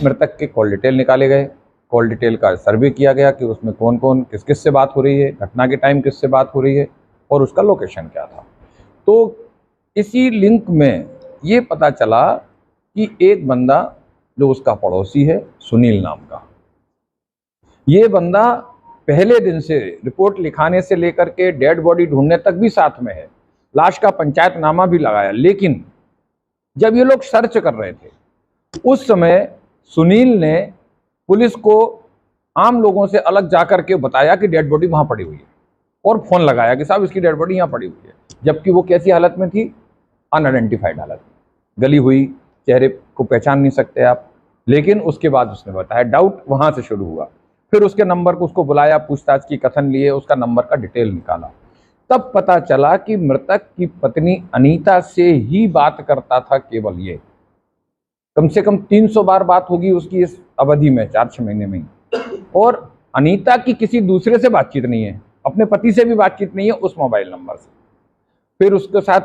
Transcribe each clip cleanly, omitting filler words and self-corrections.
मृतक के call detail निकाले गए, कॉल डिटेल का सर्वे किया गया कि उसमें कौन कौन किस किस से बात हो रही है, घटना के टाइम किस से बात हो रही है और उसका लोकेशन क्या था। तो इसी लिंक में ये पता चला कि एक बंदा जो उसका पड़ोसी है, सुनील नाम का, ये बंदा पहले दिन से रिपोर्ट लिखाने से लेकर के डेड बॉडी ढूंढने तक भी साथ में है, लाश का पंचायतनामा भी लगाया। लेकिन जब ये लोग सर्च कर रहे थे उस समय सुनील ने पुलिस को आम लोगों से अलग जाकर के बताया कि डेड बॉडी वहां पड़ी हुई है और फोन लगाया कि साहब इसकी डेड बॉडी यहाँ पड़ी हुई है, जबकि वो कैसी हालत में थी, अनआइडेंटिफाइड हालत में, गली हुई, चेहरे को पहचान नहीं सकते आप। लेकिन उसके बाद उसने बताया, डाउट वहां से शुरू हुआ। फिर उसके नंबर को उसको बुलाया, पूछताछ की, कथन लिए, उसका नंबर का डिटेल निकाला, तब पता चला कि मृतक की पत्नी अनीता से ही बात करता था केवल ये। कम से कम 300 बार बात होगी उसकी इस अवधि में, 4-6 महीने में। और अनीता की किसी दूसरे से बातचीत नहीं है, अपने पति से भी बातचीत नहीं है उस मोबाइल नंबर से। फिर उसके साथ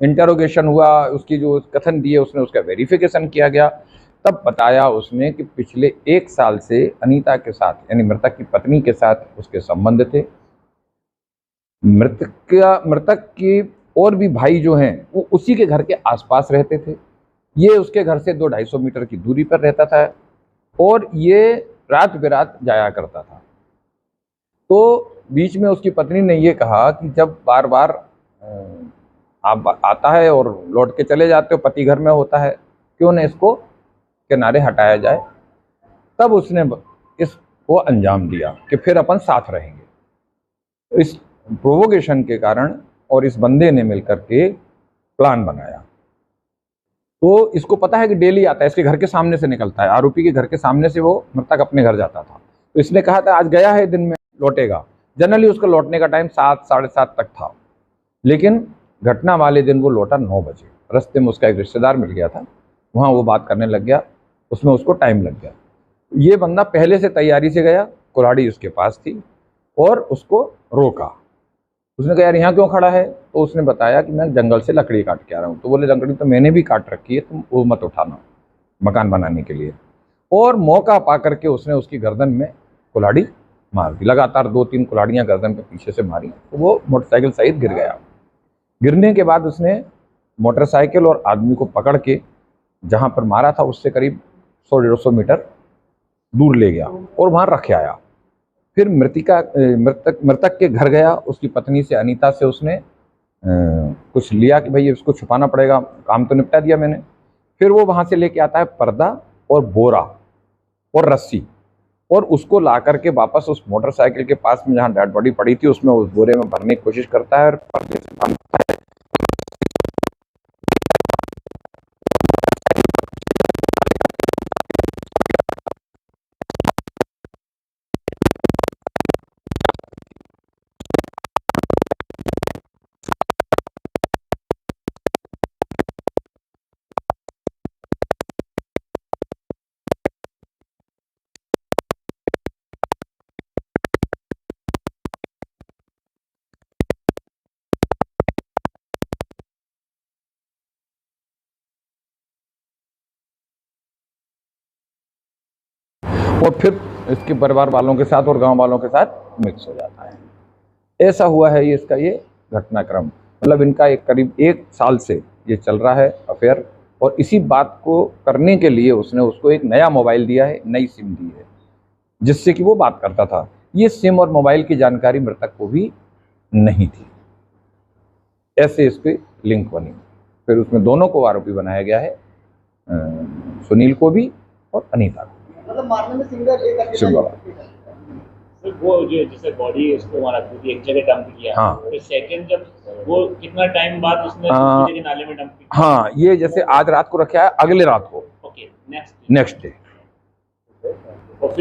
इंटरोगेशन हुआ, उसकी जो कथन दिए उसने उसका वेरिफिकेशन किया गया, तब बताया उसने कि पिछले 1 साल से अनीता के साथ, यानी मृतक की पत्नी के साथ उसके संबंध थे। मृतक के और भी भाई जो हैं वो उसी के घर के आसपास रहते थे। ये उसके घर से 200-250 मीटर की दूरी पर रहता था और ये रात बेरात जाया करता था। तो बीच में उसकी पत्नी ने ये कहा कि जब बार बार आप आता है और लौट के चले जाते हो, पति घर में होता है, क्यों न इसको किनारे हटाया जाए। तब उसने इसको अंजाम दिया कि फिर अपन साथ रहेंगे। इस प्रोवोकेशन के कारण और इस बंदे ने मिलकर के प्लान बनाया। तो इसको पता है कि डेली आता है, इसके घर के सामने से निकलता है, आरोपी के घर के सामने से वो मृतक अपने घर जाता था। तो इसने कहा था आज गया है, दिन में लौटेगा। जनरली उसका लौटने का टाइम 7, 7:30 तक था, लेकिन घटना वाले दिन वो लौटा 9 बजे। रास्ते में उसका एक रिश्तेदार मिल गया था, वहाँ वो बात करने लग गया, उसमें उसको टाइम लग गया। ये बंदा पहले से तैयारी से गया, कुल्हाड़ी उसके पास थी और उसको रोका। उसने कहा यार यहाँ क्यों खड़ा है? तो उसने बताया कि मैं जंगल से लकड़ी काट के आ रहा हूँ। तो बोले लकड़ी तो मैंने भी काट रखी है, तुम वो मत उठाना मकान बनाने के लिए। और मौका पा करके उसने उसकी गर्दन में कुल्हाड़ी मार दी, लगातार 2-3 कुल्हाड़ियाँ गर्दन पे पीछे से मारी, तो वो मोटरसाइकिल सहित गिर गया। गिरने के बाद उसने मोटरसाइकिल और आदमी को पकड़ के जहाँ पर मारा था उससे करीब 100-150 मीटर दूर ले गया और वहाँ रख आया। फिर मृतक के घर गया, उसकी पत्नी से, अनीता से उसने कुछ लिया कि भाई इसको छुपाना पड़ेगा, काम तो निपटा दिया मैंने। फिर वो वहाँ से लेके आता है पर्दा और बोरा और रस्सी, और उसको ला करके वापस उस मोटरसाइकिल के पास में जहाँ डेड बॉडी पड़ी थी उसमें, उस बोरे में भरने की कोशिश करता है और पर्दे से बांधता है। और फिर इसके परिवार वालों के साथ और गांव वालों के साथ मिक्स हो जाता है। ऐसा हुआ है ये इसका ये घटनाक्रम। मतलब इनका एक करीब 1 साल से ये चल रहा है अफेयर, और इसी बात को करने के लिए उसने उसको एक नया मोबाइल दिया है, नई सिम दी है, जिससे कि वो बात करता था। ये सिम और मोबाइल की जानकारी मृतक को भी नहीं थी। ऐसे इस पे लिंक बनी। फिर उसमें दोनों को आरोपी बनाया गया है, सुनील को भी और अनीता को। मतलब मारने में सिंगल वो जो जैसे बॉडी इसको मारा थी एक जगह डंप किया। हाँ। फिर सेकंड जब वो कितना टाइम बाद उसने दूसरी जगह नाले में डंप किया? हाँ, ये जैसे आज रात को रखा है, अगले रात को ओके, नेक्स्ट डे